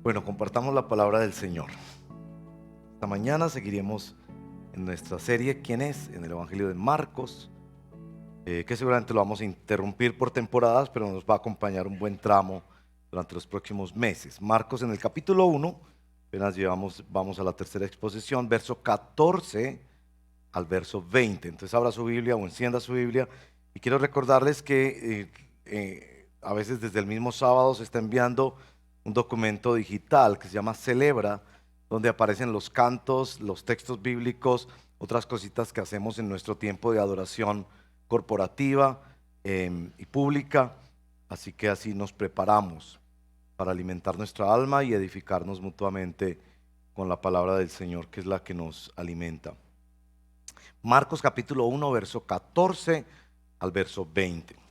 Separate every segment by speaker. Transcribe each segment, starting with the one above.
Speaker 1: Bueno, compartamos la palabra del Señor. Esta mañana seguiremos en nuestra serie ¿Quién es? En el Evangelio de Marcos, que seguramente lo vamos a interrumpir por temporadas, pero nos va a acompañar un buen tramo durante los próximos meses. Marcos en el capítulo 1, apenas vamos a la tercera exposición, verso 14 al verso 20. Entonces abra su Biblia o encienda su Biblia y quiero recordarles que a veces desde el mismo sábado se está enviando un documento digital que se llama Celebra, donde aparecen los cantos, los textos bíblicos, otras cositas que hacemos en nuestro tiempo de adoración corporativa y pública. Así que así nos preparamos para alimentar nuestra alma y edificarnos mutuamente con la palabra del Señor, que es la que nos alimenta. Marcos capítulo 1, verso 14 al verso 20.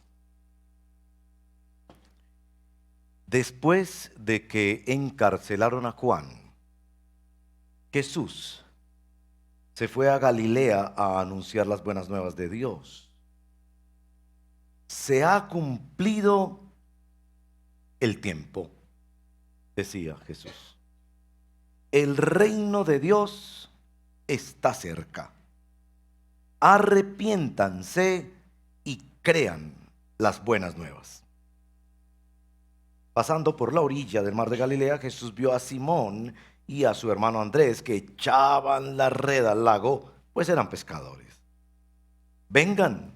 Speaker 1: Después de que encarcelaron a Juan, Jesús se fue a Galilea a anunciar las buenas nuevas de Dios. Se ha cumplido el tiempo, decía Jesús. El reino de Dios está cerca. Arrepiéntanse y crean las buenas nuevas. Pasando por la orilla del mar de Galilea, Jesús vio a Simón y a su hermano Andrés que echaban la red al lago, pues eran pescadores. Vengan,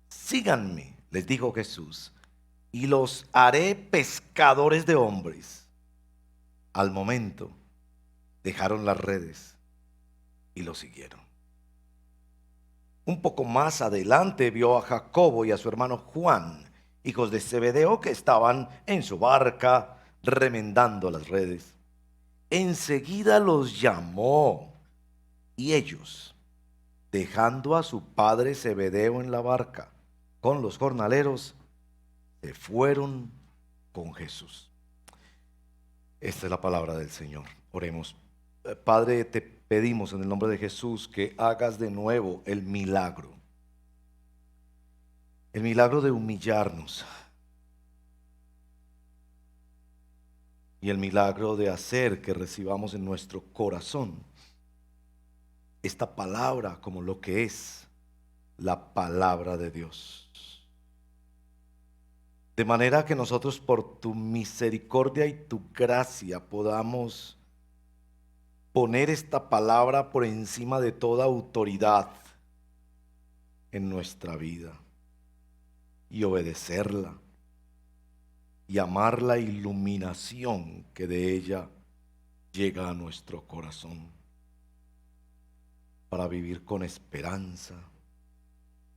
Speaker 1: síganme, les dijo Jesús, y los haré pescadores de hombres. Al momento, dejaron las redes y lo siguieron. Un poco más adelante vio a Jacobo y a su hermano Juan, hijos de Zebedeo, que estaban en su barca remendando las redes. Enseguida los llamó y ellos, dejando a su padre Zebedeo en la barca con los jornaleros, se fueron con Jesús. Esta es la palabra del Señor. Oremos. Padre, te pedimos en el nombre de Jesús que hagas de nuevo el milagro de humillarnos y el milagro de hacer que recibamos en nuestro corazón esta palabra como lo que es la palabra de Dios. De manera que nosotros por tu misericordia y tu gracia podamos poner esta palabra por encima de toda autoridad en nuestra vida y obedecerla y amar la iluminación que de ella llega a nuestro corazón para vivir con esperanza,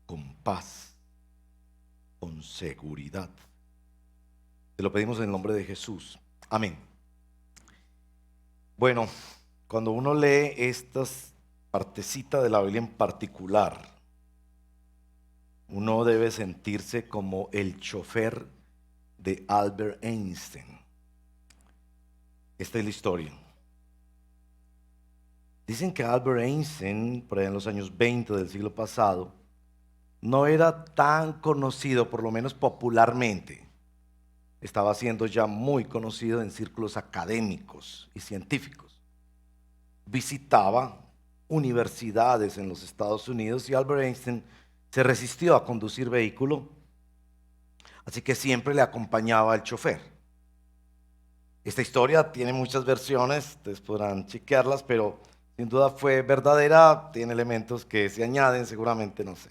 Speaker 1: con paz, con seguridad. Te lo pedimos en el nombre de Jesús. Amén. Bueno, cuando uno lee esta partecita de la Biblia en particular, uno debe sentirse como el chofer de Albert Einstein. Esta es la historia. Dicen que Albert Einstein, por ahí en los años 20 del siglo pasado, no era tan conocido, por lo menos popularmente. Estaba siendo ya muy conocido en círculos académicos y científicos. Visitaba universidades en los Estados Unidos y Albert Einstein se resistió a conducir vehículo, así que siempre le acompañaba el chofer. Esta historia tiene muchas versiones, ustedes podrán chequearlas, pero sin duda fue verdadera, tiene elementos que se añaden, seguramente, no sé.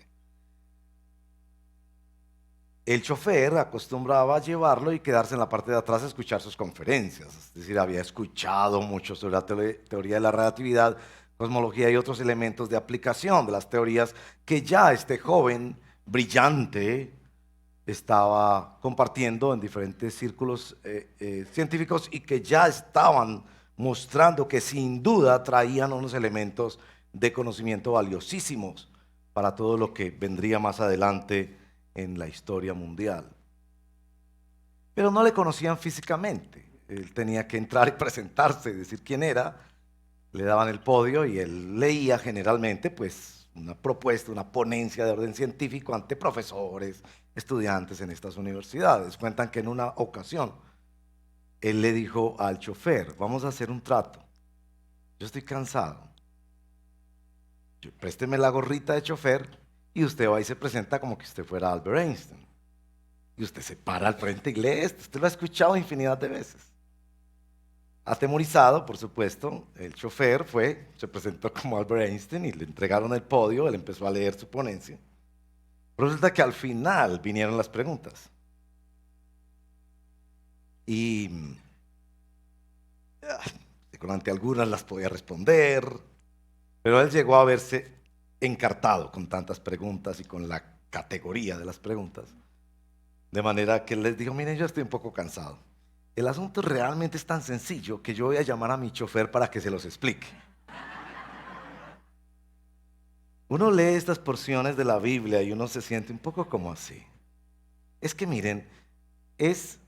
Speaker 1: El chofer acostumbraba a llevarlo y quedarse en la parte de atrás a escuchar sus conferencias. Es decir, había escuchado mucho sobre la teoría de la relatividad, cosmología y otros elementos de aplicación de las teorías que ya este joven brillante estaba compartiendo en diferentes círculos científicos y que ya estaban mostrando que sin duda traían unos elementos de conocimiento valiosísimos para todo lo que vendría más adelante en la historia mundial. Pero no le conocían físicamente. Él tenía que entrar y presentarse, decir quién era. Le daban el podio y él leía generalmente pues una propuesta, una ponencia de orden científico ante profesores, estudiantes en estas universidades. Cuentan que en una ocasión él le dijo al chofer, vamos a hacer un trato. Yo estoy cansado. Présteme la gorrita de chofer y usted va y se presenta como que usted fuera Albert Einstein. Y usted se para al frente y lee esto. Usted lo ha escuchado infinidad de veces. Atemorizado, por supuesto, el chofer se presentó como Albert Einstein y le entregaron el podio. Él empezó a leer su ponencia. Pero resulta que al final vinieron las preguntas. Y durante algunas las podía responder, pero él llegó a verse encartado con tantas preguntas y con la categoría de las preguntas. De manera que él les dijo, miren, yo estoy un poco cansado. El asunto realmente es tan sencillo que yo voy a llamar a mi chofer para que se los explique. Uno lee estas porciones de la Biblia y uno se siente un poco como así. Es que miren, es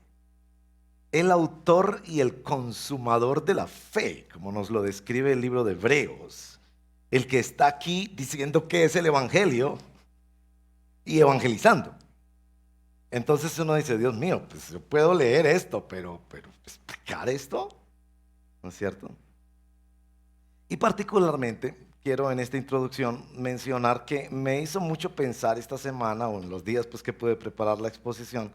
Speaker 1: el autor y el consumador de la fe, como nos lo describe el libro de Hebreos, el que está aquí diciendo que es el Evangelio y evangelizando. Entonces uno dice, Dios mío, pues yo puedo leer esto, pero ¿explicar esto? ¿No es cierto? Y particularmente quiero en esta introducción mencionar que me hizo mucho pensar esta semana o en los días pues, que pude preparar la exposición,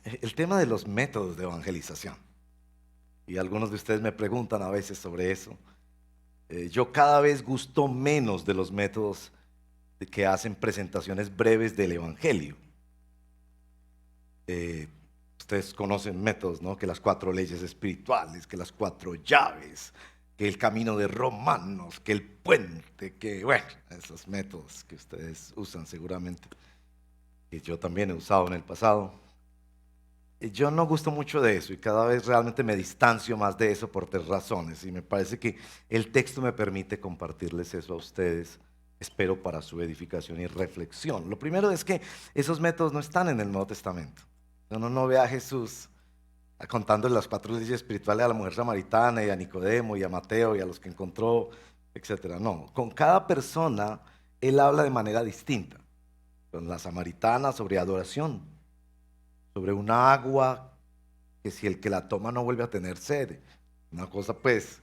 Speaker 1: el tema de los métodos de evangelización. Y algunos de ustedes me preguntan a veces sobre eso. Yo cada vez gusto menos de los métodos de que hacen presentaciones breves del Evangelio. Ustedes conocen métodos, ¿no? Que las 4 leyes espirituales, que las 4 llaves, que el camino de Romanos, que el puente, que bueno, esos métodos que ustedes usan seguramente, que yo también he usado en el pasado. Yo no gusto mucho de eso y cada vez realmente me distancio más de eso por 3 razones y me parece que el texto me permite compartirles eso a ustedes, espero para su edificación y reflexión. Lo primero es que esos métodos no están en el Nuevo Testamento. Uno no ve a Jesús contándole las 4 leyes espirituales a la mujer samaritana y a Nicodemo y a Mateo y a los que encontró, etcétera. No, con cada persona él habla de manera distinta. Con la samaritana sobre adoración, sobre una agua que si el que la toma no vuelve a tener sed. Una cosa pues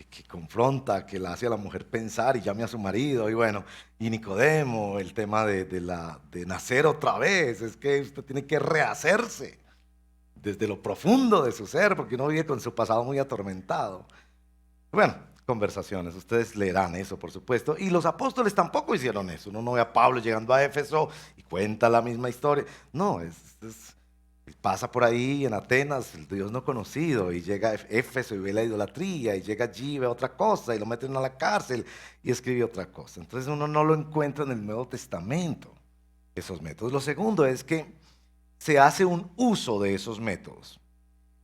Speaker 1: que confronta, que la hace a la mujer pensar y llame a su marido. Y bueno, y Nicodemo, el tema de nacer otra vez, es que usted tiene que rehacerse desde lo profundo de su ser, porque uno vive con su pasado muy atormentado. Bueno, conversaciones, ustedes leerán eso, por supuesto, y los apóstoles tampoco hicieron eso. Uno no ve a Pablo llegando a Éfeso y cuenta la misma historia. No, pasa por ahí en Atenas, el Dios no conocido, y llega a Éfeso y ve la idolatría, y llega allí y ve otra cosa, y lo meten a la cárcel y escribe otra cosa. Entonces uno no lo encuentra en el Nuevo Testamento, esos métodos. Lo segundo es que se hace un uso de esos métodos.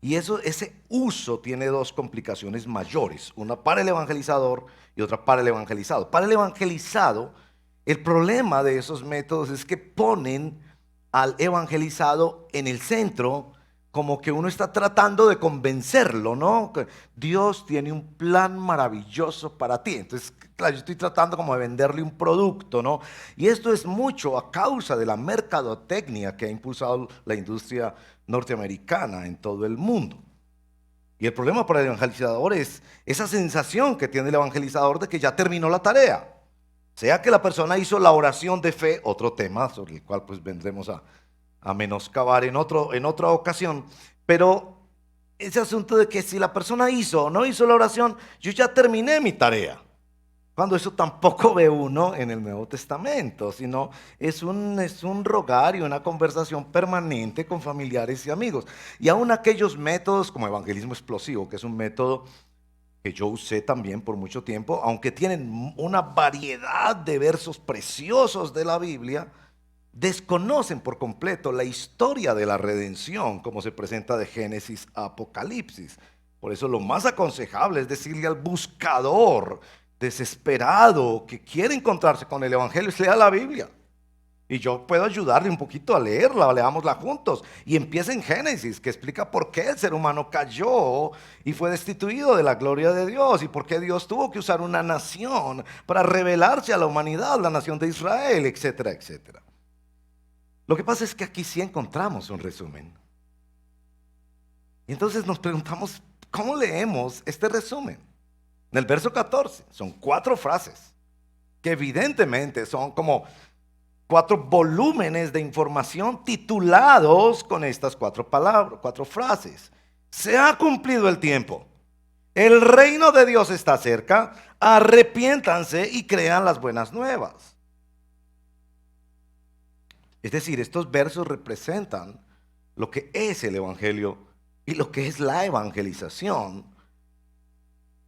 Speaker 1: Y ese uso tiene 2 complicaciones mayores, una para el evangelizador y otra para el evangelizado. Para el evangelizado, el problema de esos métodos es que ponen al evangelizado en el centro, como que uno está tratando de convencerlo, ¿no? Que Dios tiene un plan maravilloso para ti. Entonces, claro, yo estoy tratando como de venderle un producto, ¿no? Y esto es mucho a causa de la mercadotecnia que ha impulsado la industria norteamericana en todo el mundo. Y el problema para el evangelizador es esa sensación que tiene el evangelizador de que ya terminó la tarea. Sea que la persona hizo la oración de fe, otro tema sobre el cual pues vendremos a menoscabar en otra ocasión, pero ese asunto de que si la persona hizo o no hizo la oración, yo ya terminé mi tarea. Cuando eso tampoco ve uno en el Nuevo Testamento, sino es un rogar y una conversación permanente con familiares y amigos. Y aún aquellos métodos como evangelismo explosivo, que es un método que yo usé también por mucho tiempo, aunque tienen una variedad de versos preciosos de la Biblia, desconocen por completo la historia de la redención como se presenta de Génesis a Apocalipsis. Por eso lo más aconsejable es decirle al buscador desesperado que quiere encontrarse con el Evangelio, lea la Biblia. Y yo puedo ayudarle un poquito a leerla, leámosla juntos. Y empieza en Génesis, que explica por qué el ser humano cayó y fue destituido de la gloria de Dios. Y por qué Dios tuvo que usar una nación para revelarse a la humanidad, la nación de Israel, etcétera, etcétera. Lo que pasa es que aquí sí encontramos un resumen. Y entonces nos preguntamos, ¿cómo leemos este resumen? En el verso 14 son 4 frases que evidentemente son como 4 volúmenes de información titulados con estas 4 palabras, 4 frases. Se ha cumplido el tiempo. El reino de Dios está cerca. Arrepiéntanse y crean las buenas nuevas. Es decir, estos versos representan lo que es el evangelio y lo que es la evangelización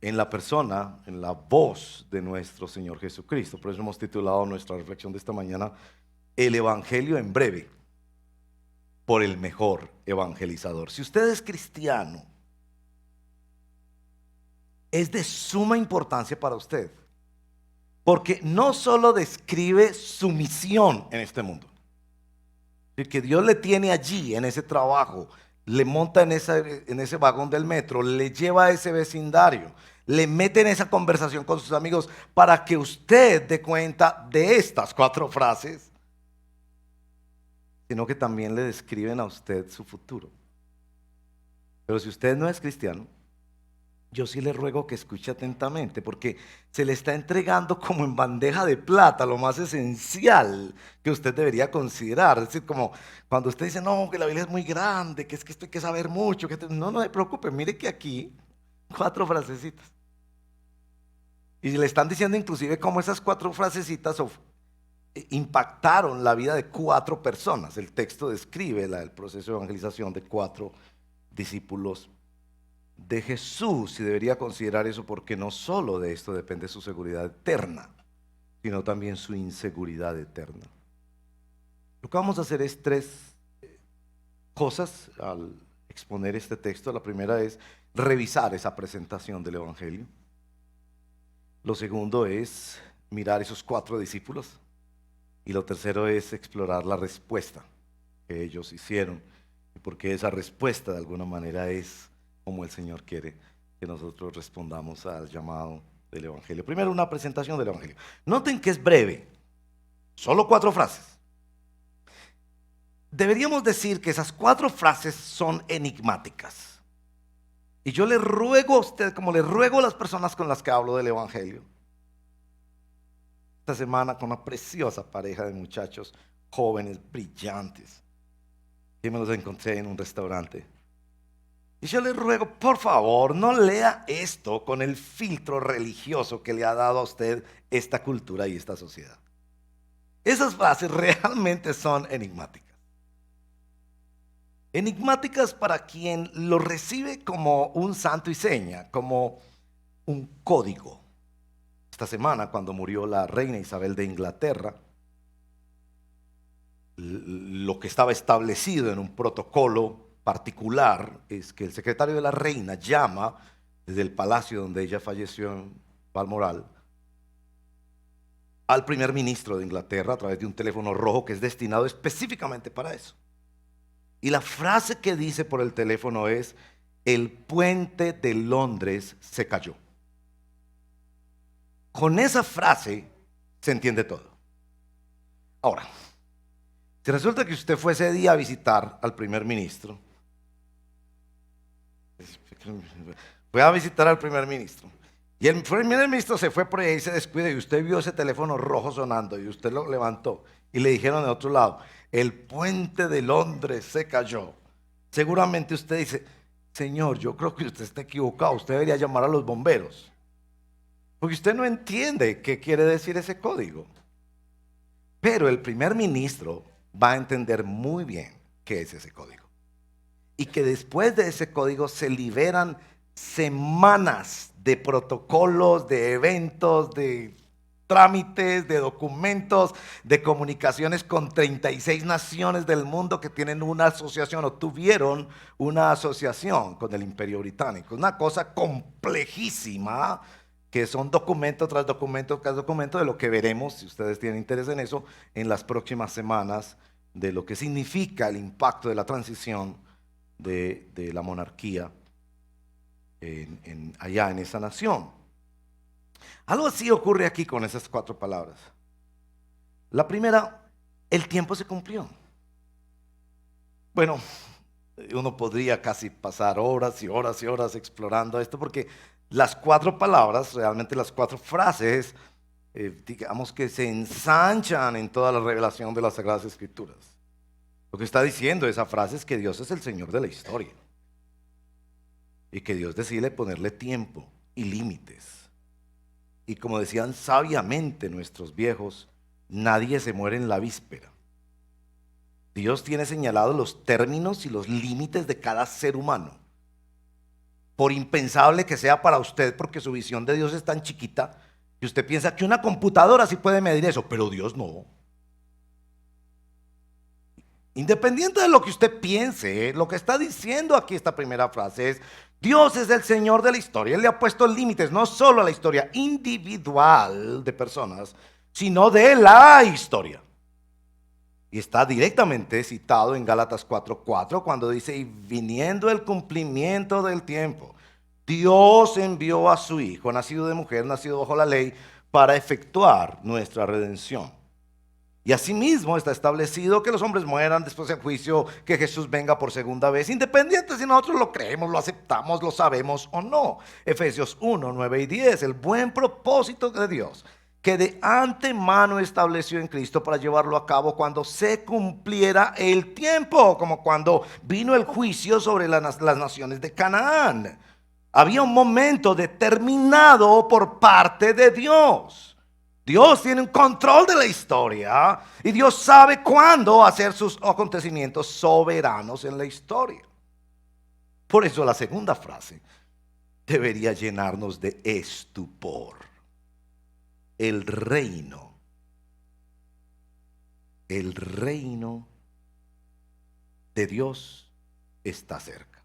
Speaker 1: en la persona, en la voz de nuestro Señor Jesucristo. Por eso hemos titulado nuestra reflexión de esta mañana, El Evangelio en breve, por el mejor evangelizador. Si usted es cristiano, es de suma importancia para usted, porque no solo describe su misión en este mundo, que Dios le tiene allí, en ese trabajo, le monta en ese vagón del metro, le lleva a ese vecindario, le mete en esa conversación con sus amigos para que usted dé cuenta de estas 4 frases, sino que también le describen a usted su futuro. Pero si usted no es cristiano, yo sí le ruego que escuche atentamente, porque se le está entregando como en bandeja de plata lo más esencial que usted debería considerar. Es decir, como cuando usted dice, no, que la Biblia es muy grande, que es que esto hay que saber mucho. No se preocupe, mire que aquí 4 frasecitas. Y le están diciendo inclusive cómo esas 4 frasecitas impactaron la vida de 4 personas. El texto describe el proceso de evangelización de 4 discípulos de Jesús, y debería considerar eso, porque no solo de esto depende su seguridad eterna, sino también su inseguridad eterna. Lo que vamos a hacer es 3 cosas al exponer este texto. La primera es revisar esa presentación del Evangelio. Lo segundo es mirar esos 4 discípulos. Y lo tercero es explorar la respuesta que ellos hicieron, y porque esa respuesta de alguna manera es como el Señor quiere que nosotros respondamos al llamado del Evangelio. Primero, una presentación del Evangelio. Noten que es breve, solo 4 frases. Deberíamos decir que esas 4 frases son enigmáticas. Y yo le ruego a usted, como le ruego a las personas con las que hablo del Evangelio, esta semana con una preciosa pareja de muchachos jóvenes, brillantes, que me los encontré en un restaurante. Y yo le ruego, por favor, no lea esto con el filtro religioso que le ha dado a usted esta cultura y esta sociedad. Esas frases realmente son enigmáticas. Enigmáticas para quien lo recibe como un santo y seña, como un código. Esta semana, cuando murió la reina Isabel de Inglaterra, lo que estaba establecido en un protocolo particular es que el secretario de la reina llama desde el palacio donde ella falleció en Balmoral al primer ministro de Inglaterra a través de un teléfono rojo que es destinado específicamente para eso. Y la frase que dice por el teléfono es: el puente de Londres se cayó. Con esa frase se entiende todo. Ahora, si resulta que usted fue ese día a visitar al primer ministro, y el primer ministro se fue por ahí y se descuida, y usted vio ese teléfono rojo sonando y usted lo levantó y le dijeron de otro lado: el puente de Londres se cayó. Seguramente usted dice: señor, yo creo que usted está equivocado, usted debería llamar a los bomberos, porque usted no entiende qué quiere decir ese código. Pero el primer ministro va a entender muy bien qué es ese código, y que después de ese código se liberan semanas de protocolos, de eventos, de trámites, de documentos, de comunicaciones con 36 naciones del mundo que tienen una asociación o tuvieron una asociación con el Imperio Británico. Una cosa complejísima, que son documento tras documento tras documento, de lo que veremos, si ustedes tienen interés en eso, en las próximas semanas, de lo que significa el impacto de la transición de la monarquía allá en esa nación. Algo así ocurre aquí con esas 4 palabras. La primera: el tiempo se cumplió. Bueno, Uno podría casi pasar horas y horas y horas explorando esto porque las cuatro palabras, realmente las cuatro frases, digamos que se ensanchan en toda la revelación de las Sagradas Escrituras. Lo que está diciendo esa frase es que Dios es el Señor de la historia y que Dios decide ponerle tiempo y límites. Y como decían sabiamente nuestros viejos, nadie se muere en la víspera. Dios tiene señalados los términos y los límites de cada ser humano. Por impensable que sea para usted, porque su visión de Dios es tan chiquita, que usted piensa que una computadora sí puede medir eso, pero Dios no. Independiente de lo que usted piense, lo que está diciendo aquí esta primera frase es: Dios es el Señor de la historia. Él le ha puesto límites no solo a la historia individual de personas, sino de la historia. Y está directamente citado en Gálatas 4:4 cuando dice: y viniendo el cumplimiento del tiempo, Dios envió a su Hijo, nacido de mujer, nacido bajo la ley, para efectuar nuestra redención. Y asimismo está establecido que los hombres mueran después del juicio, que Jesús venga por segunda vez, independiente si nosotros lo creemos, lo aceptamos, lo sabemos o no. Efesios 1:9 y 10, el buen propósito de Dios, que de antemano estableció en Cristo para llevarlo a cabo cuando se cumpliera el tiempo, como cuando vino el juicio sobre las naciones de Canaán. Había un momento determinado por parte de Dios. Dios tiene un control de la historia y Dios sabe cuándo hacer sus acontecimientos soberanos en la historia. Por eso la segunda frase debería llenarnos de estupor. El reino de Dios está cerca.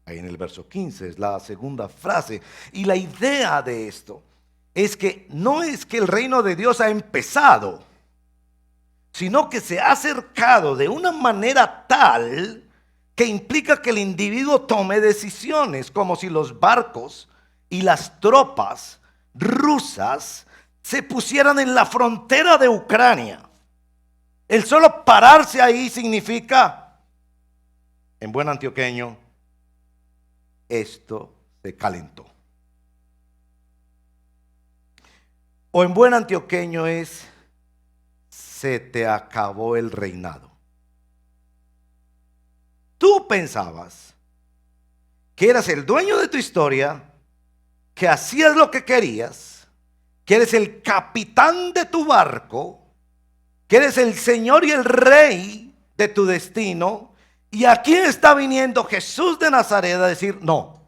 Speaker 1: Ahí en el verso 15 es la segunda frase. Y la idea de esto es que no es que el reino de Dios ha empezado, sino que se ha acercado de una manera tal que implica que el individuo tome decisiones, como si los barcos y las tropas rusas se pusieran en la frontera de Ucrania. El solo pararse ahí significa, en buen antioqueño, esto se calentó. O en buen antioqueño es: se te acabó el reinado. Tú pensabas que eras el dueño de tu historia, que hacías lo que querías, que eres el capitán de tu barco, que eres el señor y el rey de tu destino, y aquí está viniendo Jesús de Nazaret a decir: no,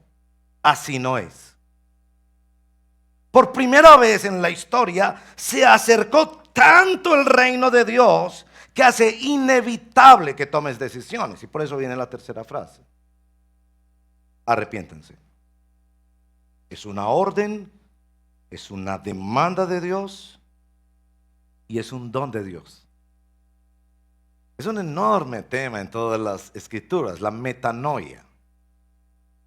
Speaker 1: así no es. Por primera vez en la historia se acercó tanto el reino de Dios que hace inevitable que tomes decisiones. Y por eso viene la tercera frase: arrepiéntense. Es una orden, es una demanda de Dios y es un don de Dios. Es un enorme tema en todas las escrituras, la metanoia,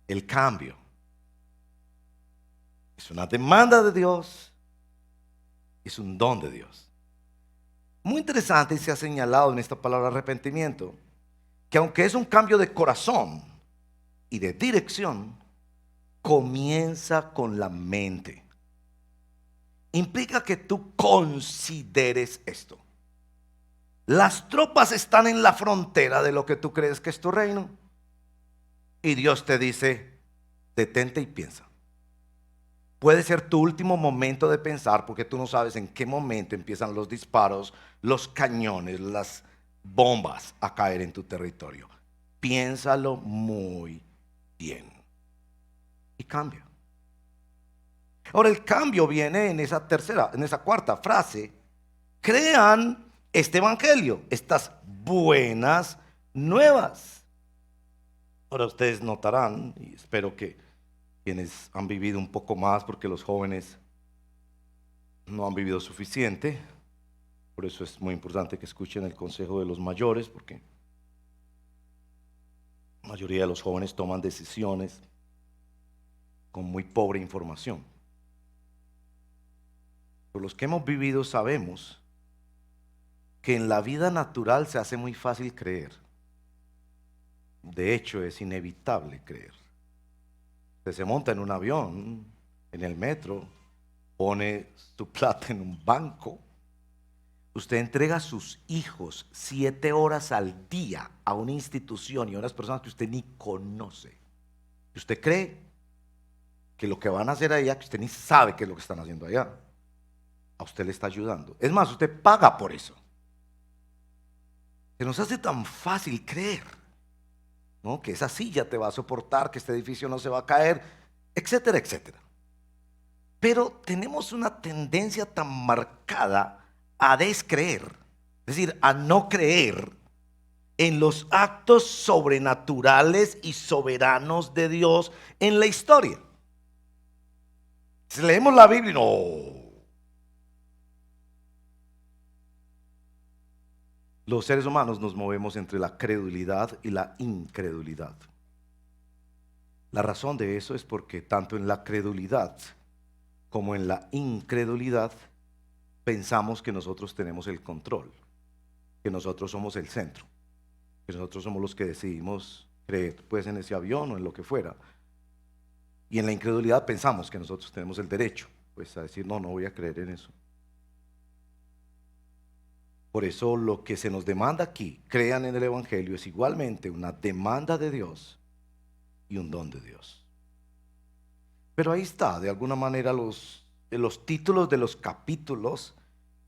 Speaker 1: el cambio. Es una demanda de Dios, es un don de Dios. Muy interesante, y se ha señalado en esta palabra arrepentimiento, que aunque es un cambio de corazón y de dirección, comienza con la mente. Implica que tú consideres esto. Las tropas están en la frontera de lo que tú crees que es tu reino, y Dios te dice: detente y piensa. Puede ser tu último momento de pensar, porque tú no sabes en qué momento empiezan los disparos, los cañones, las bombas a caer en tu territorio. Piénsalo muy bien y cambia. Ahora, el cambio viene en esa cuarta frase: crean este evangelio, estas buenas nuevas. Ahora ustedes notarán, y espero que quienes han vivido un poco más, porque los jóvenes no han vivido suficiente, por eso es muy importante que escuchen el consejo de los mayores, porque la mayoría de los jóvenes toman decisiones con muy pobre información. Pero los que hemos vivido sabemos que en la vida natural se hace muy fácil creer. De hecho, es inevitable creer. Usted se monta en un avión, en el metro, pone su plata en un banco. Usted entrega a sus hijos 7 horas al día a una institución y a unas personas que usted ni conoce. Y usted cree que lo que van a hacer allá, que usted ni sabe qué es lo que están haciendo allá, a usted le está ayudando. Es más, usted paga por eso. Se nos hace tan fácil creer, ¿no?, que esa silla te va a soportar, que este edificio no se va a caer, etcétera, etcétera. Pero tenemos una tendencia tan marcada a descreer, es decir, a no creer en los actos sobrenaturales y soberanos de Dios en la historia. Si leemos la Biblia, no. Los seres humanos nos movemos entre la credulidad y la incredulidad. La razón de eso es porque tanto en la credulidad como en la incredulidad pensamos que nosotros tenemos el control, que nosotros somos el centro, que nosotros somos los que decidimos creer, pues en ese avión o en lo que fuera. Y en la incredulidad pensamos que nosotros tenemos el derecho, pues a decir, no voy a creer en eso. Por eso lo que se nos demanda aquí, crean en el Evangelio, es igualmente una demanda de Dios y un don de Dios. Pero ahí está, de alguna manera, los títulos de los capítulos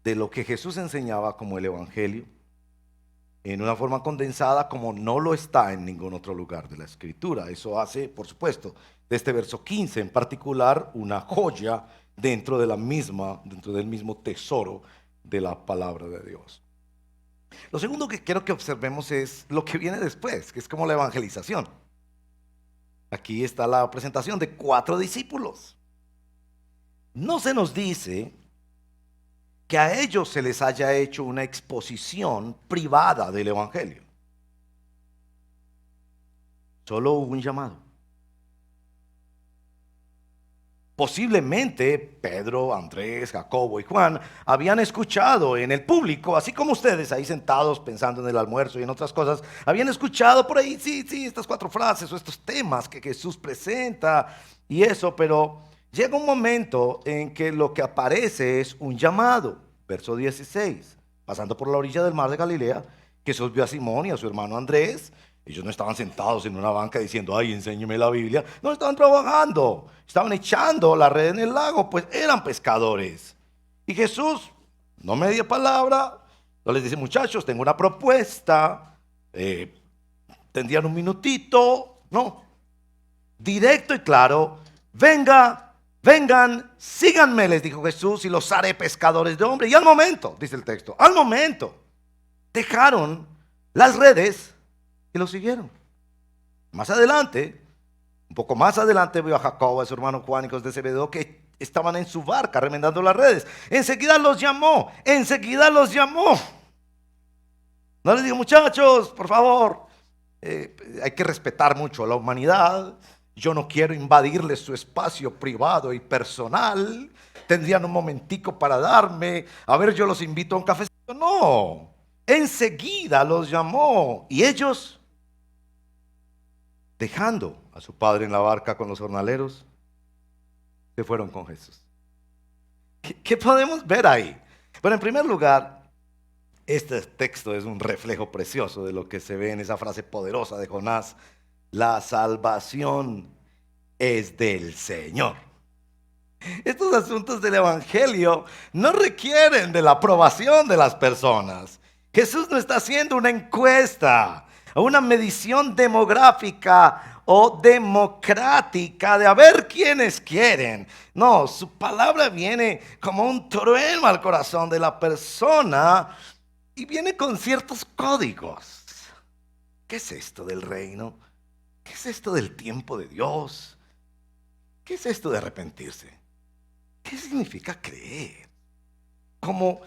Speaker 1: de lo que Jesús enseñaba como el Evangelio, en una forma condensada como no lo está en ningún otro lugar de la Escritura. Eso hace, por supuesto, de este verso 15 en particular, una joya dentro del mismo tesoro de la palabra de Dios. Lo segundo que quiero que observemos es lo que viene después, que es como la evangelización. Aquí está la presentación de 4 discípulos. No se nos dice que a ellos se les haya hecho una exposición privada del evangelio. Solo hubo un llamado. Posiblemente Pedro, Andrés, Jacobo y Juan habían escuchado en el público, así como ustedes ahí sentados pensando en el almuerzo y en otras cosas, habían escuchado por ahí, sí, estas 4 frases o estos temas que Jesús presenta y eso, pero llega un momento en que lo que aparece es un llamado. Verso 16, pasando por la orilla del mar de Galilea, Jesús vio a Simón y a su hermano Andrés. Ellos no estaban sentados en una banca diciendo, ay, enséñeme la Biblia. No, estaban trabajando, estaban echando la red en el lago, pues eran pescadores. Y Jesús, no media palabra, no les dice, muchachos, tengo una propuesta, tendrían un minutito, no, directo y claro, vengan, síganme, les dijo Jesús, y los haré pescadores de hombres. Y al momento, dice el texto, al momento, dejaron las redes y lo siguieron. Más adelante, un poco más adelante, vio a Jacobo, a su hermano Juan, hijos de Zebedeo, que estaban en su barca remendando las redes. Enseguida los llamó. No les dijo, muchachos, por favor, hay que respetar mucho a la humanidad. Yo no quiero invadirles su espacio privado y personal. Tendrían un momentico para darme. A ver, yo los invito a un cafecito. No, enseguida los llamó. Y ellos, dejando a su padre en la barca con los jornaleros, se fueron con Jesús. ¿Qué podemos ver ahí? Bueno, en primer lugar, este texto es un reflejo precioso de lo que se ve en esa frase poderosa de Jonás: la salvación es del Señor. Estos asuntos del evangelio no requieren de la aprobación de las personas. Jesús no está haciendo una encuesta o una medición demográfica o democrática de a ver quiénes quieren. No, su palabra viene como un trueno al corazón de la persona y viene con ciertos códigos. ¿Qué es esto del reino? ¿Qué es esto del tiempo de Dios? ¿Qué es esto de arrepentirse? ¿Qué significa creer? Como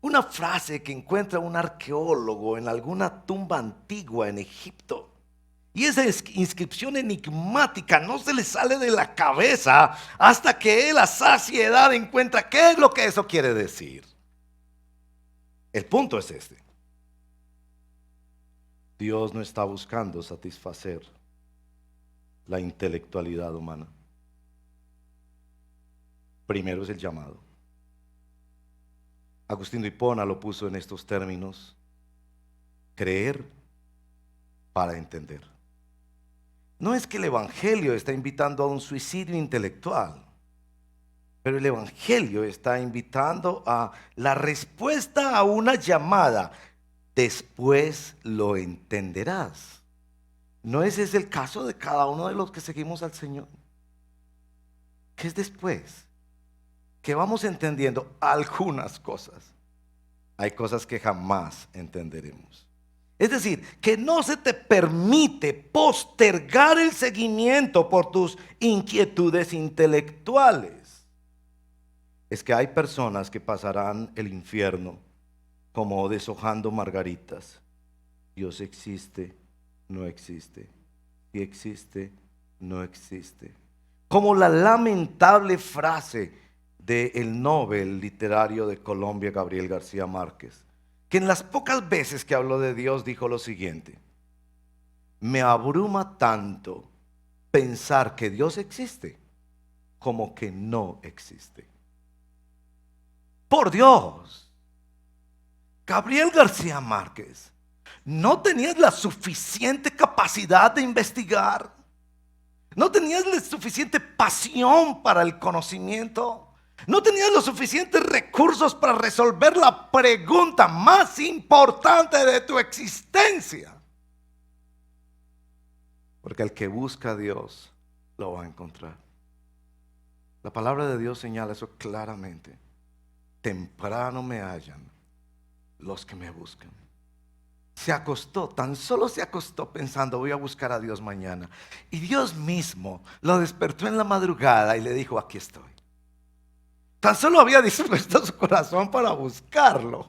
Speaker 1: una frase que encuentra un arqueólogo en alguna tumba antigua en Egipto. Y esa inscripción enigmática no se le sale de la cabeza hasta que él a saciedad encuentra qué es lo que eso quiere decir. El punto es este. Dios no está buscando satisfacer la intelectualidad humana. Primero es el llamado. Agustín de Hipona lo puso en estos términos: creer para entender. No es que el Evangelio está invitando a un suicidio intelectual, pero el Evangelio está invitando a la respuesta a una llamada. Después lo entenderás. ¿No ese es el caso de cada uno de los que seguimos al Señor? ¿Qué es después? Que vamos entendiendo algunas cosas. Hay cosas que jamás entenderemos. Es decir, que no se te permite postergar el seguimiento por tus inquietudes intelectuales. Es que hay personas que pasarán el infierno como deshojando margaritas. Dios existe, no existe. Si existe, no existe. Como la lamentable frase del Nobel literario de Colombia, Gabriel García Márquez, que en las pocas veces que habló de Dios dijo lo siguiente: me abruma tanto pensar que Dios existe como que no existe. Por Dios, Gabriel García Márquez, ¿no tenías la suficiente capacidad de investigar? ¿No tenías la suficiente pasión para el conocimiento? ¿No tenías los suficientes recursos para resolver la pregunta más importante de tu existencia? Porque el que busca a Dios lo va a encontrar. La palabra de Dios señala eso claramente. Temprano me hallan los que me buscan. Se acostó, tan solo se acostó pensando: voy a buscar a Dios mañana. Y Dios mismo lo despertó en la madrugada y le dijo: aquí estoy. Tan solo había dispuesto su corazón para buscarlo.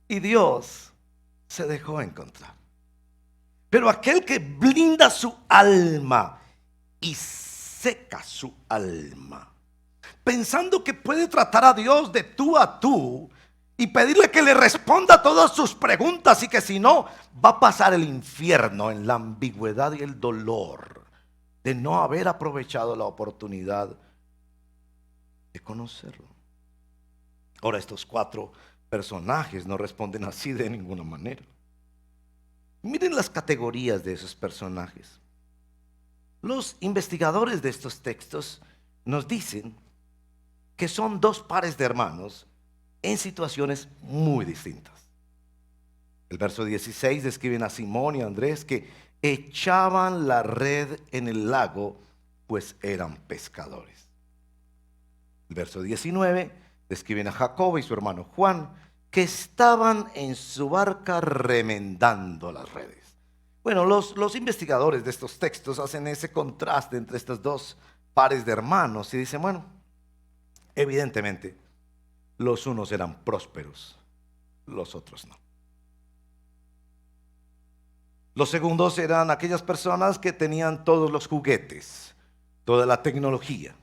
Speaker 1: Y Dios se dejó encontrar. Pero aquel que blinda su alma y seca su alma, pensando que puede tratar a Dios de tú a tú y pedirle que le responda a todas sus preguntas, y que si no, va a pasar el infierno en la ambigüedad y el dolor de no haber aprovechado la oportunidad de conocerlo. Ahora, estos 4 personajes no responden así de ninguna manera. Miren las categorías de esos personajes. Los investigadores de estos textos nos dicen que son 2 pares de hermanos en situaciones muy distintas. El verso 16 describen a Simón y a Andrés, que echaban la red en el lago, pues eran pescadores. El verso 19 describen a Jacobo y su hermano Juan, que estaban en su barca remendando las redes. Bueno, los investigadores de estos textos hacen ese contraste entre estos 2 pares de hermanos y dicen: bueno, evidentemente los unos eran prósperos, los otros no. Los segundos eran aquellas personas que tenían todos los juguetes, toda la tecnología.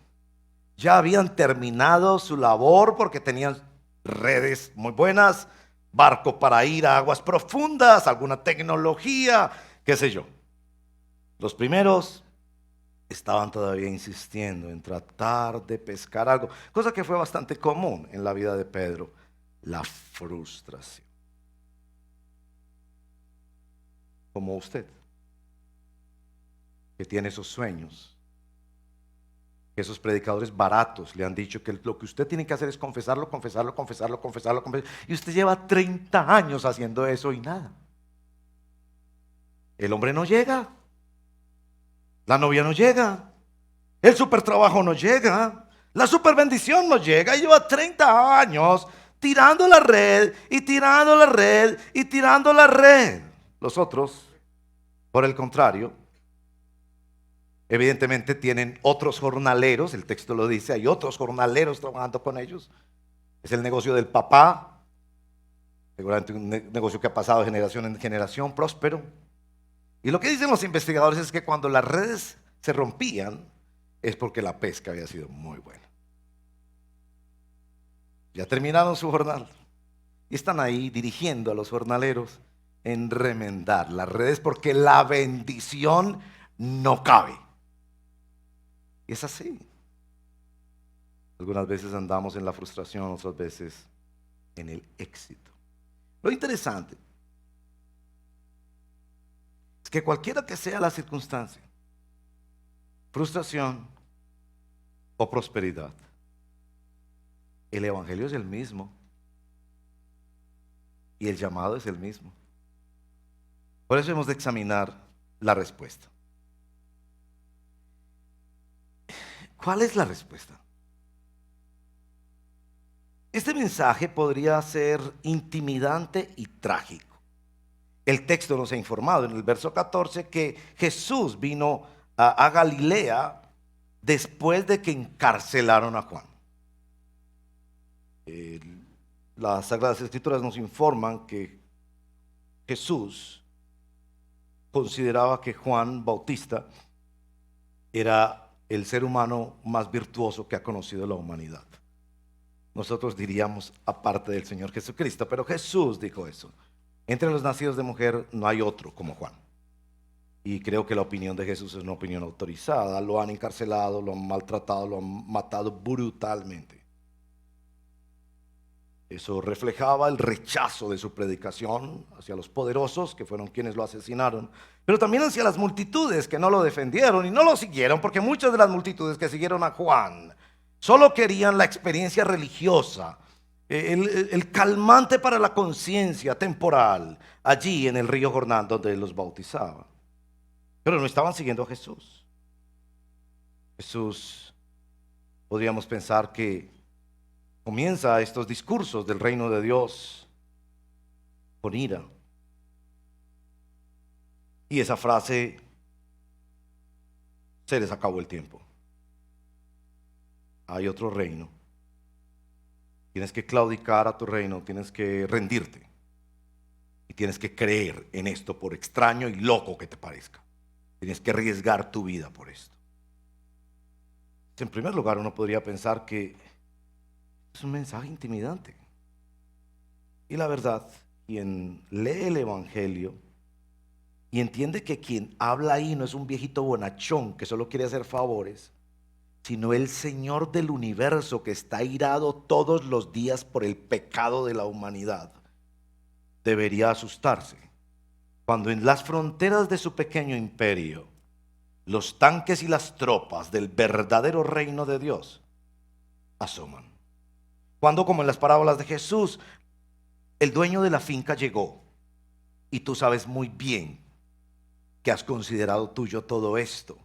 Speaker 1: Ya habían terminado su labor porque tenían redes muy buenas, barco para ir a aguas profundas, alguna tecnología, qué sé yo. Los primeros estaban todavía insistiendo en tratar de pescar algo, cosa que fue bastante común en la vida de Pedro: la frustración. Como usted, que tiene esos sueños, que esos predicadores baratos le han dicho que lo que usted tiene que hacer es confesarlo, confesarlo, confesarlo, confesarlo, confesarlo, y usted lleva 30 años haciendo eso y nada. El hombre no llega, la novia no llega, el supertrabajo no llega, la superbendición no llega, y lleva 30 años tirando la red y tirando la red y tirando la red. Los otros, por el contrario, evidentemente tienen otros jornaleros, el texto lo dice, hay otros jornaleros trabajando con ellos. Es el negocio del papá, seguramente un negocio que ha pasado de generación en generación, próspero. Y lo que dicen los investigadores es que cuando las redes se rompían es porque la pesca había sido muy buena. Ya terminaron su jornal y están ahí dirigiendo a los jornaleros en remendar las redes porque la bendición no cabe. Y es así. Algunas veces andamos en la frustración, otras veces en el éxito. Lo interesante es que cualquiera que sea la circunstancia, frustración o prosperidad, el evangelio es el mismo y el llamado es el mismo. Por eso hemos de examinar la respuesta. ¿Cuál es la respuesta? Este mensaje podría ser intimidante y trágico. El texto nos ha informado en el verso 14 que Jesús vino a Galilea después de que encarcelaron a Juan. Las Sagradas Escrituras nos informan que Jesús consideraba que Juan Bautista era el ser humano más virtuoso que ha conocido la humanidad. Nosotros diríamos aparte del Señor Jesucristo, pero Jesús dijo eso. Entre los nacidos de mujer no hay otro como Juan. Y creo que la opinión de Jesús es una opinión autorizada. Lo han encarcelado, lo han maltratado, lo han matado brutalmente. Eso reflejaba el rechazo de su predicación hacia los poderosos, que fueron quienes lo asesinaron, pero también hacia las multitudes que no lo defendieron y no lo siguieron, porque muchas de las multitudes que siguieron a Juan solo querían la experiencia religiosa, el calmante para la conciencia temporal, allí en el río Jordán donde los bautizaba. Pero no estaban siguiendo a Jesús. Jesús, podríamos pensar que comienza estos discursos del reino de Dios con ira. Y esa frase: se les acabó el tiempo. Hay otro reino. Tienes que claudicar a tu reino, tienes que rendirte. Y tienes que creer en esto, por extraño y loco que te parezca. Tienes que arriesgar tu vida por esto. En primer lugar, uno podría pensar que es un mensaje intimidante. Y la verdad, quien lee el Evangelio y entiende que quien habla ahí no es un viejito bonachón que solo quiere hacer favores, sino el Señor del universo que está airado todos los días por el pecado de la humanidad, debería asustarse cuando en las fronteras de su pequeño imperio los tanques y las tropas del verdadero reino de Dios asoman. Cuando, como en las parábolas de Jesús, el dueño de la finca llegó y tú sabes muy bien que has considerado tuyo todo esto,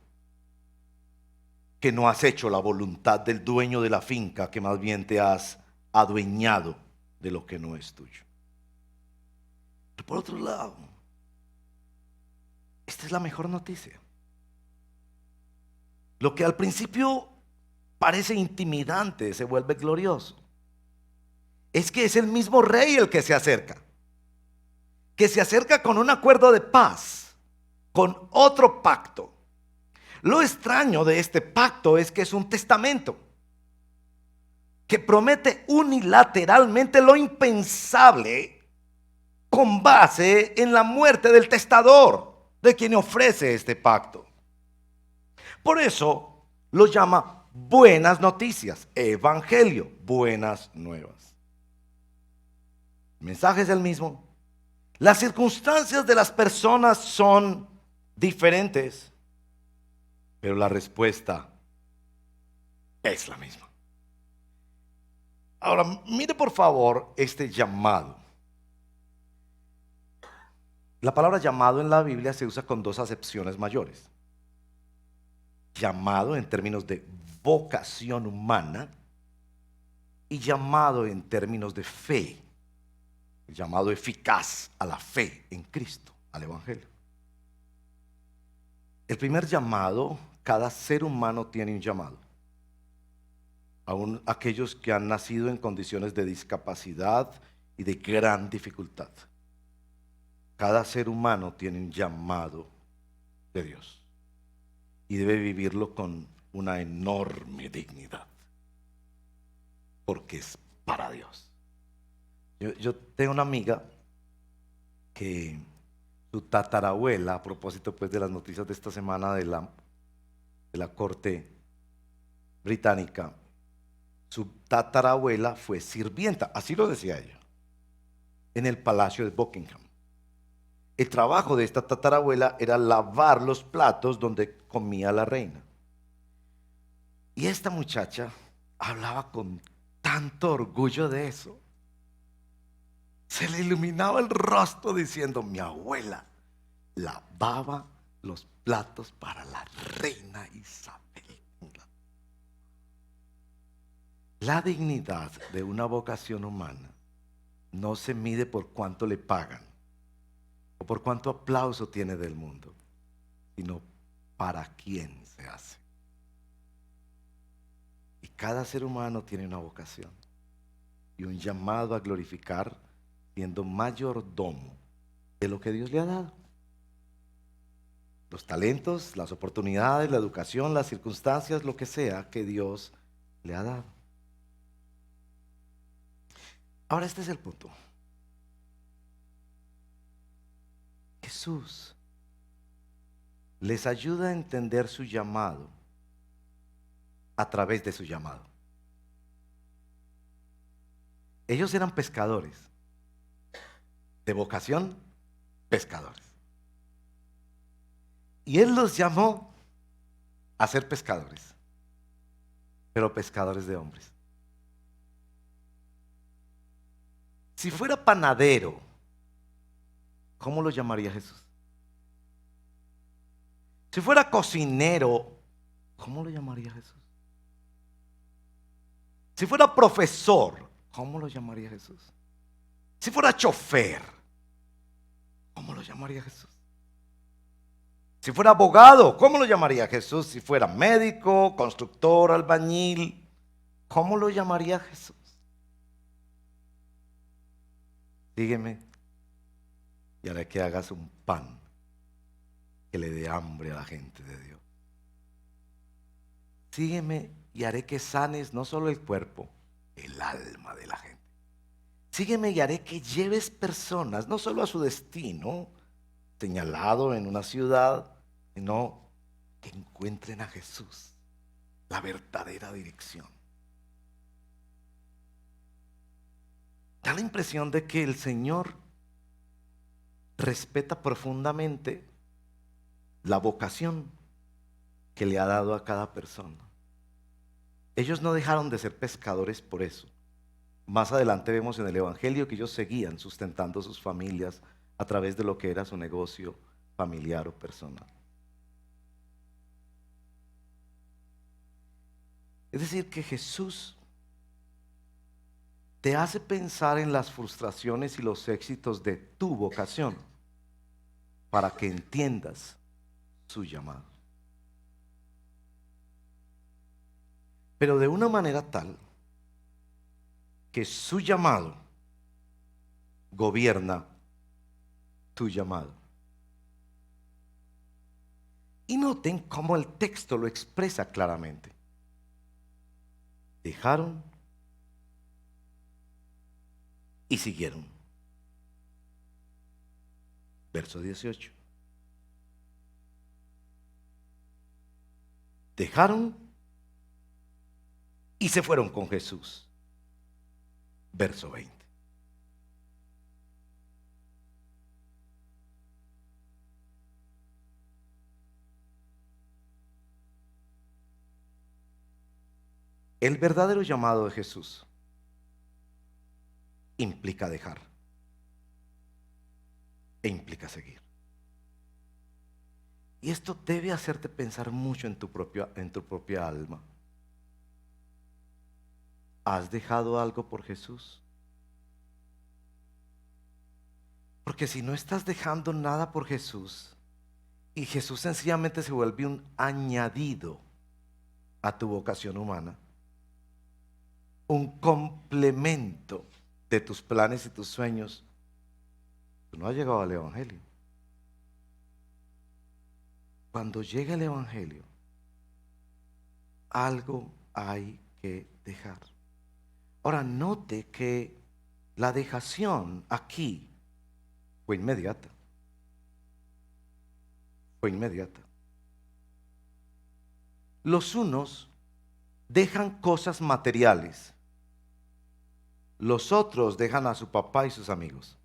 Speaker 1: que no has hecho la voluntad del dueño de la finca, que más bien te has adueñado de lo que no es tuyo. Pero por otro lado, esta es la mejor noticia. Lo que al principio parece intimidante se vuelve glorioso. Es que es el mismo rey el que se acerca con un acuerdo de paz, con otro pacto. Lo extraño de este pacto es que es un testamento que promete unilateralmente lo impensable con base en la muerte del testador, de quien ofrece este pacto. Por eso lo llama buenas noticias, evangelio, buenas nuevas. El mensaje es el mismo. Las circunstancias de las personas son diferentes, pero la respuesta es la misma. Ahora, mire por favor este llamado. La palabra llamado en la Biblia se usa con dos acepciones mayores. Llamado en términos de vocación humana y llamado en términos de fe. El llamado eficaz a la fe en Cristo, al Evangelio. El primer llamado, cada ser humano tiene un llamado. Aún aquellos que han nacido en condiciones de discapacidad y de gran dificultad. Cada ser humano tiene un llamado de Dios y debe vivirlo con una enorme dignidad, porque es para Dios. Yo tengo una amiga que su tatarabuela, a propósito pues de las noticias de esta semana de la corte británica, su tatarabuela fue sirvienta, así lo decía ella, en el palacio de Buckingham. El trabajo de esta tatarabuela era lavar los platos donde comía la reina. Y esta muchacha hablaba con tanto orgullo de eso. Se le iluminaba el rostro diciendo: mi abuela lavaba los platos para la reina Isabel. La dignidad de una vocación humana no se mide por cuánto le pagan o por cuánto aplauso tiene del mundo, sino para quién se hace. Y cada ser humano tiene una vocación y un llamado a glorificar, siendo mayordomo de lo que Dios le ha dado. Los talentos, las oportunidades, la educación, las circunstancias, lo que sea que Dios le ha dado. Ahora este es el punto. Jesús les ayuda a entender su llamado a través de su llamado. Ellos eran pescadores, de vocación, pescadores. Y Él los llamó a ser pescadores, pero pescadores de hombres. Si fuera panadero, ¿cómo lo llamaría Jesús? Si fuera cocinero, ¿cómo lo llamaría Jesús? Si fuera profesor, ¿cómo lo llamaría Jesús? Si fuera chofer, ¿cómo lo llamaría Jesús? Si fuera abogado, ¿cómo lo llamaría Jesús? Si fuera médico, constructor, albañil, ¿cómo lo llamaría Jesús? Sígueme y haré que hagas un pan que le dé hambre a la gente de Dios. Sígueme y haré que sanes no solo el cuerpo, el alma de la gente. Sígueme y haré que lleves personas no solo a su destino señalado en una ciudad, sino que encuentren a Jesús, la verdadera dirección. Da la impresión de que el Señor respeta profundamente la vocación que le ha dado a cada persona. Ellos no dejaron de ser pescadores por eso. Más adelante vemos en el Evangelio que ellos seguían sustentando sus familias a través de lo que era su negocio familiar o personal. Es decir, que Jesús te hace pensar en las frustraciones y los éxitos de tu vocación para que entiendas su llamado. Pero de una manera tal que su llamado gobierna tu llamado. Y noten cómo el texto lo expresa claramente. Dejaron y siguieron. Verso 18. Dejaron y se fueron con Jesús. Verso 20. El verdadero llamado de Jesús implica dejar e implica seguir. Y esto debe hacerte pensar mucho en tu propia alma. ¿Has dejado algo por Jesús? Porque si no estás dejando nada por Jesús y Jesús sencillamente se vuelve un añadido a tu vocación humana, un complemento de tus planes y tus sueños, tú no has llegado al Evangelio. Cuando llega el Evangelio, algo hay que dejar. Ahora note que la dejación aquí Fue inmediata. Fue inmediata. Los unos dejan cosas materiales, los otros dejan a su papá y sus amigos.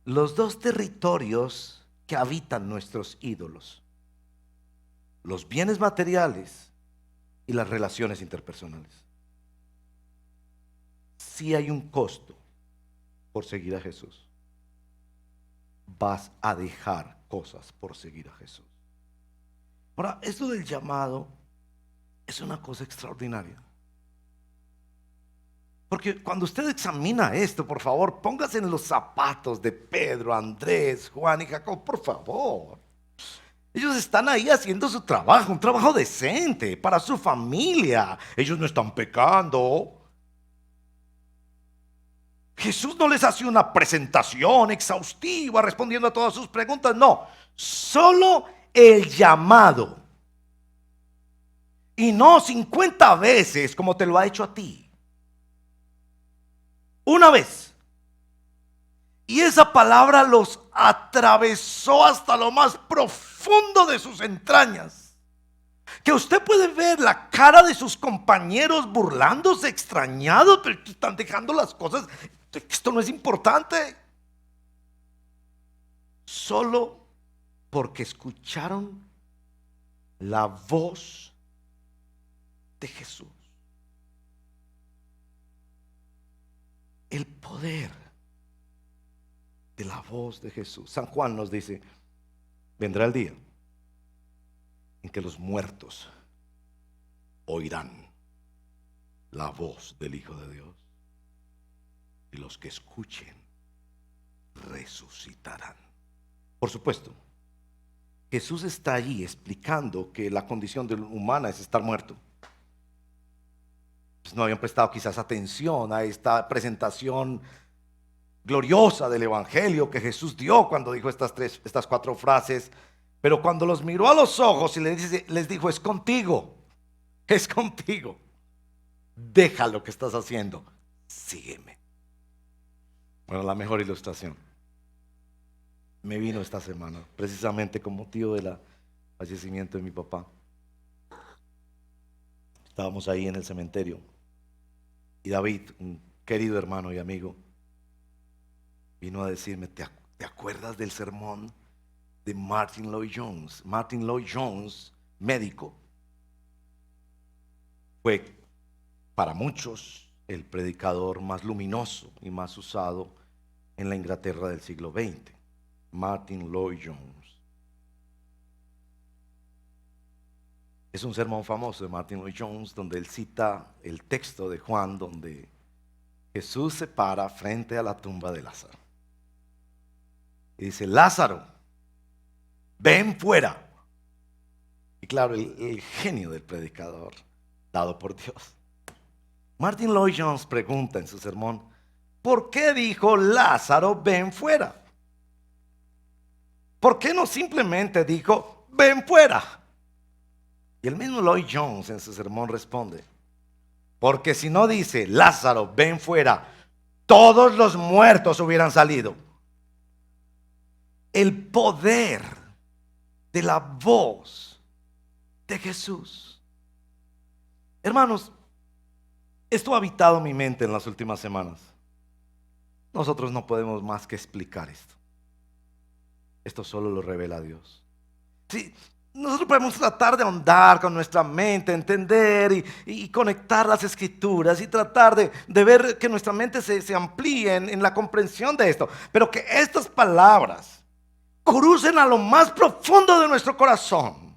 Speaker 1: Los dos territorios que habitan nuestros ídolos: los bienes materiales y las relaciones interpersonales. Si hay un costo por seguir a Jesús, vas a dejar cosas por seguir a Jesús. Ahora, esto del llamado es una cosa extraordinaria. Porque cuando usted examina esto, por favor, póngase en los zapatos de Pedro, Andrés, Juan y Jacob, por favor. Ellos están ahí haciendo su trabajo, un trabajo decente para su familia. Ellos no están pecando. Jesús no les hace una presentación exhaustiva respondiendo a todas sus preguntas, no, solo el llamado. Y no 50 veces como te lo ha hecho a ti. Una vez. Y esa palabra los atravesó hasta lo más profundo de sus entrañas. Que usted puede ver la cara de sus compañeros burlándose, extrañados, pero están dejando las cosas. Esto no es importante. Solo porque escucharon la voz de Jesús. El poder de la voz de Jesús. San Juan nos dice: vendrá el día en que los muertos oirán la voz del Hijo de Dios, y los que escuchen resucitarán. Por supuesto, Jesús está allí explicando que la condición humana es estar muerto. No habían prestado quizás atención a esta presentación gloriosa del Evangelio que Jesús dio cuando dijo estas 4 frases. Pero cuando los miró a los ojos y les dijo: es contigo, deja lo que estás haciendo, sígueme. Bueno, la mejor ilustración me vino esta semana, precisamente con motivo del fallecimiento de mi papá. Estábamos ahí en el cementerio y David, un querido hermano y amigo, vino a decirme: ¿te acuerdas del sermón de Martyn Lloyd-Jones? Martyn Lloyd-Jones, médico, fue para muchos el predicador más luminoso y más usado en la Inglaterra del siglo XX. Martyn Lloyd-Jones. Es un sermón famoso de Martyn Lloyd-Jones donde él cita el texto de Juan donde Jesús se para frente a la tumba de Lázaro y dice: Lázaro, ven fuera. Y claro, el genio del predicador dado por Dios. Martyn Lloyd-Jones pregunta en su sermón: ¿por qué dijo Lázaro ven fuera? ¿Por qué no simplemente dijo ven fuera? Y el mismo Lloyd-Jones en su sermón responde: porque si no dice Lázaro ven fuera, todos los muertos hubieran salido. El poder de la voz de Jesús. Hermanos, esto ha habitado mi mente en las últimas semanas. Nosotros no podemos más que explicar esto. Esto solo lo revela Dios. Sí, nosotros podemos tratar de ahondar con nuestra mente, entender y conectar las escrituras y tratar de ver que nuestra mente se amplíe en la comprensión de esto. Pero que estas palabras crucen a lo más profundo de nuestro corazón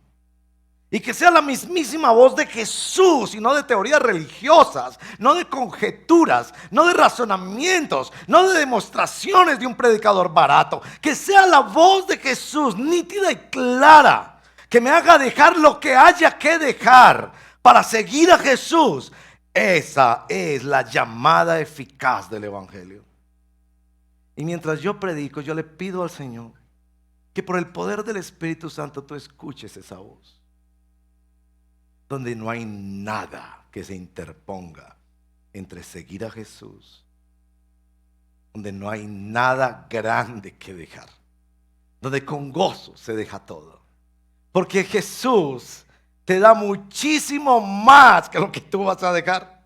Speaker 1: y que sea la mismísima voz de Jesús y no de teorías religiosas, no de conjeturas, no de razonamientos, no de demostraciones de un predicador barato. Que sea la voz de Jesús nítida y clara, que me haga dejar lo que haya que dejar para seguir a Jesús. Esa es la llamada eficaz del Evangelio. Y mientras yo predico, yo le pido al Señor que por el poder del Espíritu Santo tú escuches esa voz, donde no hay nada que se interponga entre seguir a Jesús donde no hay nada grande que dejar, donde con gozo se deja todo. Porque Jesús te da muchísimo más que lo que tú vas a dejar.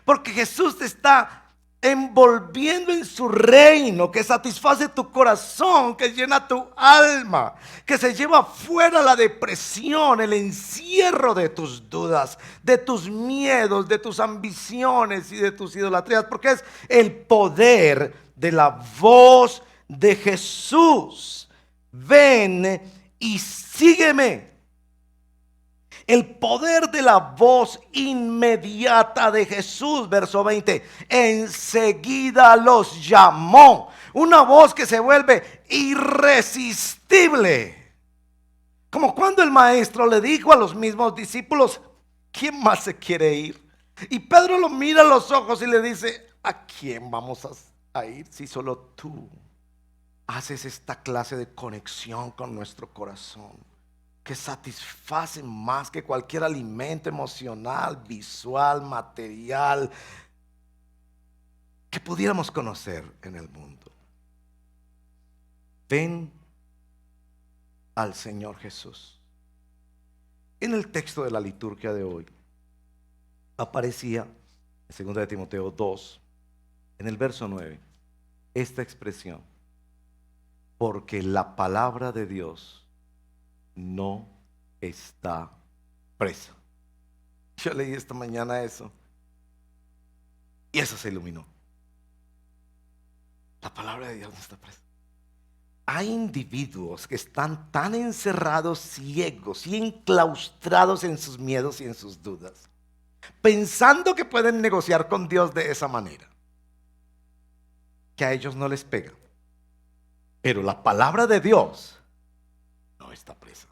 Speaker 1: Porque Jesús te está envolviendo en su reino, que satisface tu corazón, que llena tu alma, que se lleva fuera la depresión, el encierro de tus dudas, de tus miedos, de tus ambiciones y de tus idolatrías, porque es el poder de la voz de Jesús. Ven y sígueme. El poder de la voz inmediata de Jesús, verso 20. Enseguida los llamó. Una voz que se vuelve irresistible. Como cuando el maestro le dijo a los mismos discípulos: ¿quién más se quiere ir? Y Pedro lo mira a los ojos y le dice: ¿a quién vamos a ir si solo tú haces esta clase de conexión con nuestro corazón, que satisface más que cualquier alimento emocional, visual, material que pudiéramos conocer en el mundo? Ven al Señor Jesús. En el texto de la liturgia de hoy aparecía en 2 de Timoteo 2, en el verso 9, esta expresión: porque la palabra de Dios no está presa. Yo leí esta mañana eso y eso se iluminó. La palabra de Dios no está presa. Hay individuos que están tan encerrados, ciegos y enclaustrados en sus miedos y en sus dudas, pensando que pueden negociar con Dios de esa manera, que a ellos no les pega. Pero la palabra de Dios no está presa.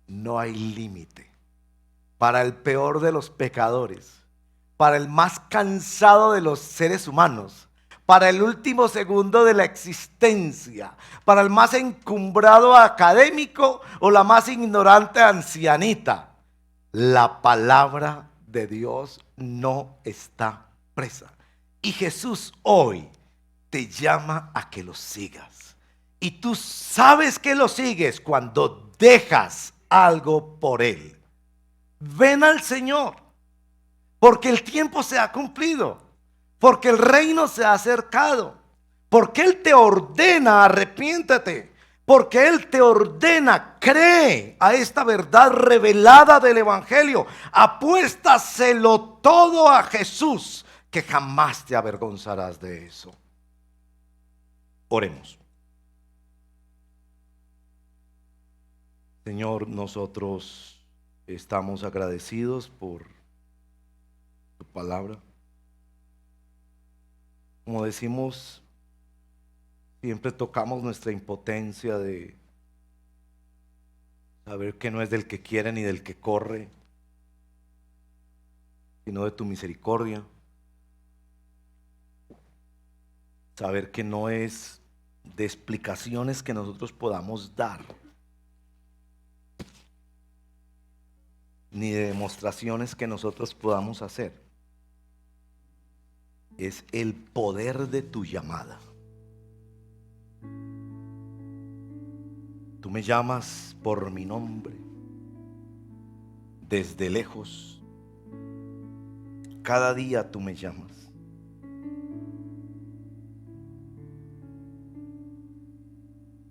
Speaker 1: No hay límite para el peor de los pecadores, para el más cansado de los seres humanos, para el último segundo de la existencia, para el más encumbrado académico o la más ignorante ancianita. La palabra de Dios no está presa. Y Jesús hoy te llama a que lo sigas. Y tú sabes que lo sigues cuando dejas algo por Él. Ven al Señor, porque el tiempo se ha cumplido, porque el reino se ha acercado, porque Él te ordena: arrepiéntete, porque Él te ordena: cree a esta verdad revelada del Evangelio, apuéstaselo todo a Jesús, que jamás te avergonzarás de eso. Oremos. Señor, nosotros estamos agradecidos por tu palabra. Como decimos, siempre tocamos nuestra impotencia de saber que no es del que quiere ni del que corre, sino de tu misericordia. Saber que no es de explicaciones que nosotros podamos dar, ni de demostraciones que nosotros podamos hacer. Es el poder de tu llamada. Tú me llamas por mi nombre, desde lejos. Cada día tú me llamas.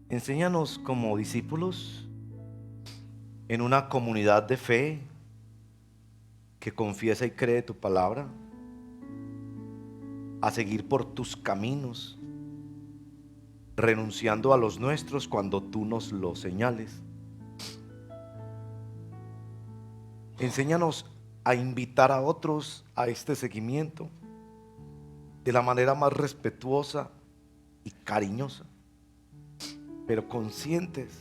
Speaker 1: Enséñanos como discípulos en una comunidad de fe que confiesa y cree tu palabra, a seguir por tus caminos, renunciando a los nuestros cuando tú nos lo señales. Enséñanos a invitar a otros a este seguimiento de la manera más respetuosa y cariñosa, pero conscientes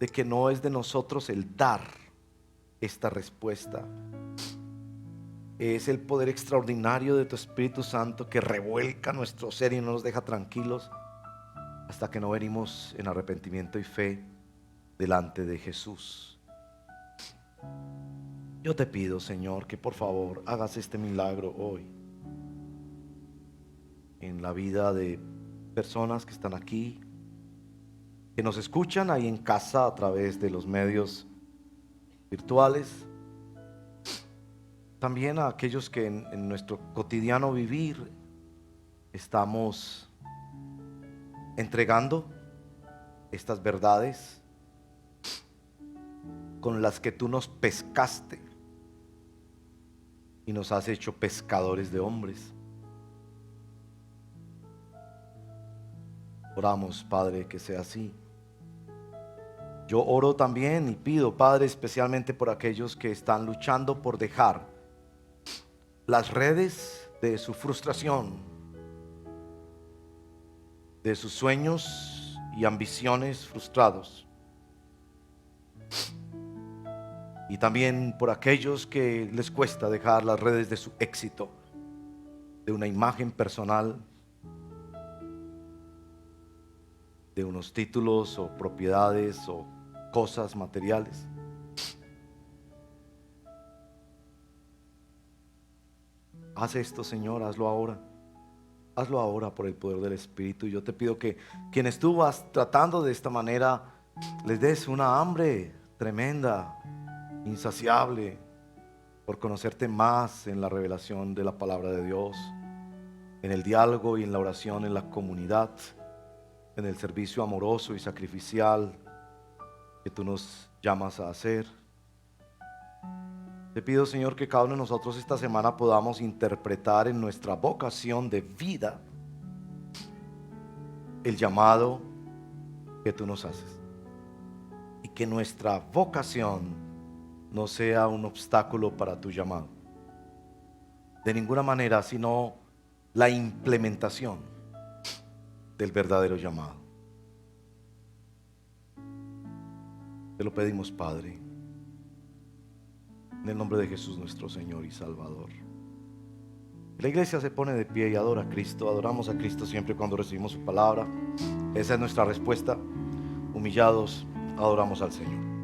Speaker 1: de que no es de nosotros el dar esta respuesta. Es el poder extraordinario de tu Espíritu Santo que revuelca nuestro ser y no nos deja tranquilos hasta que no venimos en arrepentimiento y fe delante de Jesús. Yo te pido, Señor, que por favor hagas este milagro hoy. en la vida de personas que están aquí, que nos escuchan ahí en casa a través de los medios virtuales. También a aquellos que en nuestro cotidiano vivir estamos entregando estas verdades con las que tú nos pescaste y nos has hecho pescadores de hombres. Oramos, Padre, que sea así. Yo oro también y pido, Padre, especialmente por aquellos que están luchando por dejar las redes de su frustración, de sus sueños y ambiciones frustrados. Y también por aquellos que les cuesta dejar las redes de su éxito, de una imagen personal, de unos títulos o propiedades o cosas materiales. Haz esto, Señor, hazlo ahora. Hazlo ahora por el poder del Espíritu. Y yo te pido que quienes tú vas tratando de esta manera, les des una hambre tremenda, insaciable, por conocerte más en la revelación de la palabra de Dios, en el diálogo y en la oración, en la comunidad, en el servicio amoroso y sacrificial que tú nos llamas a hacer. Te pido, Señor, que cada uno de nosotros esta semana podamos interpretar en nuestra vocación de vida el llamado que tú nos haces, y que nuestra vocación no sea un obstáculo para tu llamado, de ninguna manera, sino la implementación del verdadero llamado. Te lo pedimos, Padre, en el nombre de Jesús nuestro Señor y Salvador. La iglesia se pone de pie y adora a Cristo. Adoramos a Cristo siempre cuando recibimos su palabra. Esa es nuestra respuesta. Humillados, adoramos al Señor.